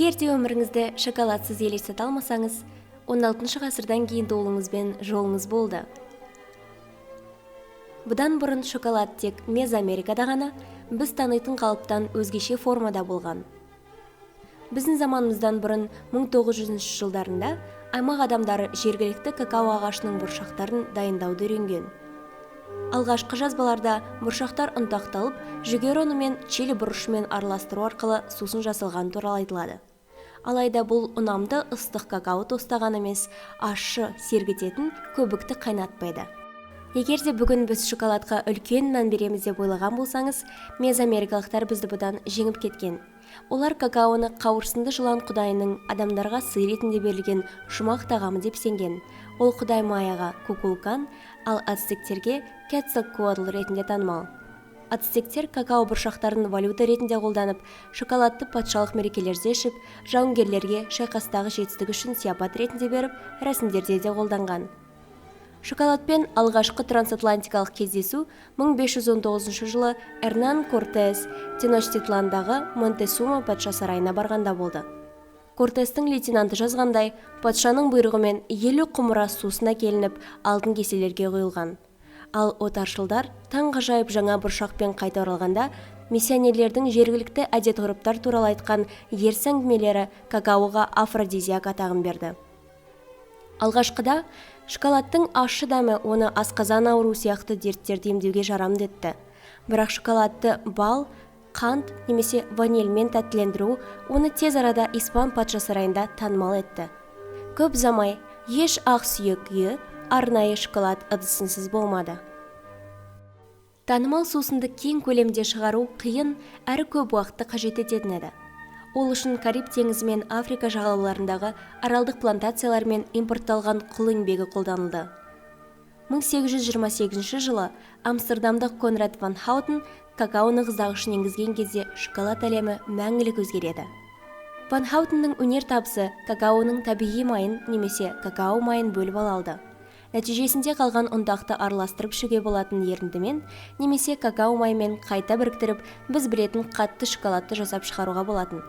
Егер де өміріңізді шоколадсыз елестете алмасаңыз, 16 ғасырдан кейін туылуыңызбен жолыңыз болды. Бұдан бұрын шоколад тек Мезоамерикада ғана біз танитын қалыптан өзгеше формада болған. Біздің заманымыздан бұрын 1900 жылдарында аймақ адамдары жергілікті какао ағашының бұршақтарын дайындауды үйренген. Алғашқы жазбаларда бұршақтар ұнтақталып, жүгері ұны мен чили бұрышымен араластыру арқылы сусын жасалған туралы айтылады. Алайда бұл ұнамды ыстық какао тостаған емес, ащы сергітетін көбікті қайнатпайды. Егер де бүгін біз шоколадқа үлкен мән береміз деп ойлаған болсаңыз, мезоамерикалықтар бізді бұдан жеңіп кеткен. Олар какаоны қауырсынды жылан құдайының адамдарға сый ретінде берілген жұмақ тағамы деп сенген. Ол құдай майяға кукулкан, ал ацтектерге кецалькоатль ретінде танымал. Ацтектер какао бұршақтарын валюта ретінде қолданып, шоколадты патшалық мерекелерде ішіп, жауынгерлерге шайқастағы жетістігі үшін сияпат ретінде беріп, рәсімдерде де қолданған. Шоколадпен алғашқы трансатлантикалық кездесу 1519 жылы Эрнан Кортес Теночтитландағы Монтесума патша сарайына барғанда болды. Кортестің лейтенанты жазғандай, патшаның бұйрығымен 50 құмыра сусын әкелініп, алтын кеселерге құйылған. Ал отаршылдар таңғажайып жаңа бұршақпен қайта оралғанда, миссионерлердің жергілікті әдет-ғұрыптар туралы айтқан ерсі әңгімелері какаоға афродизиак атағын берді. Алғашқыда шоколадтың ащы дәмі оны асқазан ауруы сияқты дерттерді емдеуге жарамды етті. Бірақ шоколадты бал, қант немесе ванильмен тәттілендіру оны тез арада испан патша сарайында танымал етті. Көп замай еш ақ сүйек үйі арнайы шоколад ыдысынсыз болмады. Танымал сусынды кең көлемде шығару қиын әрі көп уақытты қажет ететін еді. Ол үшін Кариб теңізі мен Африка жағалауларындағы аралдық плантациялар мен импортталған құл еңбегі қолданылды. 1828 жылы Амстердамдық Конрад ван Хаутен какаоны қыздағышын енгізген кезде шоколад әлемі мәңгілік өзгереді. Ван Хаутеннің өнер табысы какаоның табиғи майын немесе какао майын бөліп алды. Нәтижесінде қалған ұнтақты араластырып ішуге болатын еріндімен немесе какао маймен қайта біріктіріп, біз білетін қатты шоколадты жасап шығаруға болатын.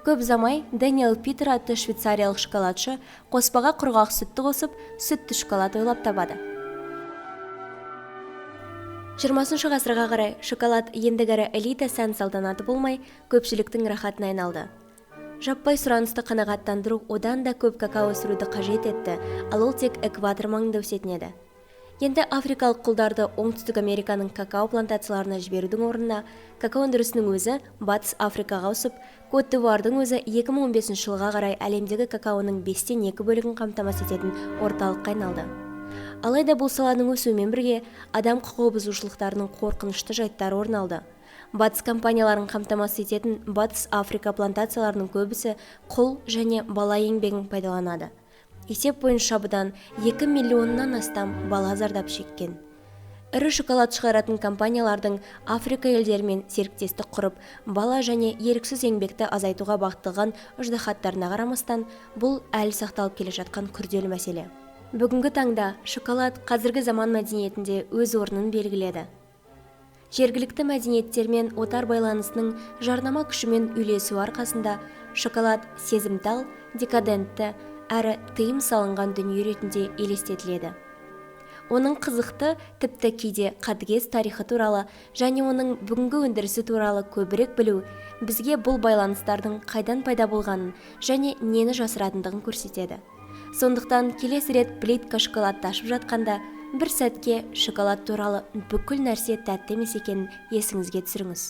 Көп замай Дэниел Питер атты швейцариялық шоколадшы қоспаға құрғақ сүтті қосып, сүтті шоколад ойлап табады. 20 ғасырға қарай шоколад ендігәрі элита сән салтанаты болмай, көпшіліктің рахатына айналды. Жаппай сұранысты қанағаттандыру одан да көп какао өсіруді қажет етті, ал ол тек экватор маңында өсетін еді. Енді африкалық құлдарды Оңтүстік Американың какао плантацияларына жіберудің орнына, какао өндірісінің өзі Батыс Африкаға ауысып, Кот-д'Ивуардың өзі 2015 жылға қарай әлемдегі какаоның 5-тен 2 бөлігін қамтамасыз ететін орталыққа айналды. Алайда бұл саланың өсуімен бірге адам құқығы бұзушылықтарының қорқынышты жайттары орын алды. Батыс компанияларын қамтамасыз ететін Батыс Африка плантацияларының көбісі құл және бала еңбегін пайдаланады. Есеп бойынша бұдан 2 миллионнан астам бала зардап шеккен. Ірі шоколад шығаратын компаниялардың Африка елдерімен серіктестік құрып, бала және еріксіз еңбекті азайтуға бағытталған ыждахаттарына қарамастан, бұл әлі сақталып келе жатқан күрделі мәселе. Бүгінгі таңда шоколад қазіргі заман мәдениетінде өз орнын белгіледі. Жергілікті мәдениеттермен отар байланысының жарнама күшімен үйлесу арқасында шоколад сезімтал, декадентті әрі тыйым салынған дүние ретінде елестетіледі. Оның қызықты, тіпті кейде қатыгез тарихы туралы және оның бүгінгі өндірісі туралы көбірек білу бізге бұл байланыстардың қайдан пайда болғанын және нені жасыратындығын көрсетеді. Сондықтан келесі рет плитка шоколадты ашып жатқанда бір сәтке шоколад туралы бүкіл нәрсе тәтті емес екенін есіңізге түсіріңіз.